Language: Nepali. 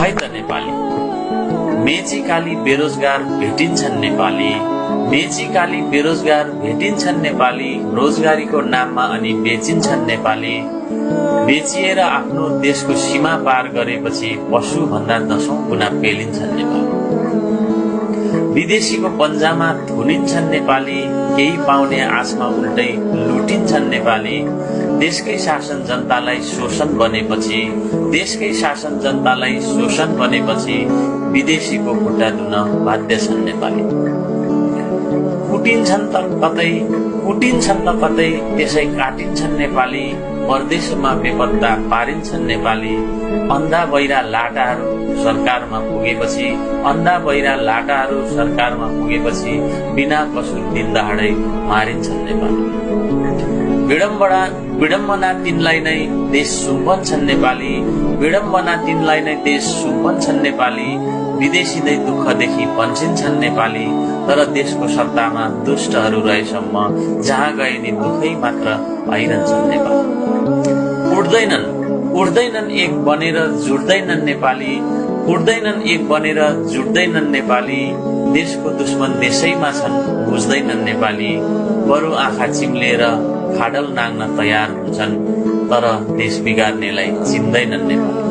खै त नेपाली। मेची काली बेरोजगार भेटिन्छन् नेपाली, मेची काली बेरोजगार भेटिन्छन् नेपाली, रोजगारीको नाममा अनि बेचिन्छन् नेपाली। बेचिएर आफ्नो देशको सीमा पार गरेपछि पशु भन्दा 10औं गुणा पेलिन्छन् नेपाली। विदेशीको पन्जामा थुनिन्छन् नेपाली, केही पाउने आशमा उल्टै लुटिन्छन् नेपाली। देशकै शासन जनतालाई शोषण बनेपछि, देशकै शासन जनतालाई शोषण बनेपछि विदेशीको खुट्टा धुन बाध्य छन् नेपाली। कुटिन्छन् त कतै त्यसै काटिन्छन् नेपाली। परदेशमा बेपत्ता पारिन्छन् नेपाली। अन्धा बहिरा लाटाहरू सरकारमा पुगेपछि, अन्धा बहिरा लाटाहरू सरकारमा पुगेपछि बिना कसुर दिन दहाडै मारिन्छन् नेपाली। विडम्बना तिनलाई नै देश सुम्पन्छन् नेपाली, विडम्बना तिनलाई नै देश सुम्पन्छन् नेपाली। विदेशीदै दुःखदेखि पन्सिन्छन् नेपाली, तर देशको सत्तामा दुष्टहरू रहेसम्म जहाँ गए नि दुःखै मात्र पाइरहन्छन् नेपाली। उड्दैनन् एक बनेर जुट्दैनन् नेपाली, उड्दैनन् एक बनेर जुट्दैनन् नेपाली। देशको दुश्मन देशैमा छन् बुझ्दैनन् नेपाली। बरु आँखा चिम्लेर खाडल नाग्न तयार हुन्छन्, तर देश बिगार्नेलाई चिन्दैनन् नेपाली।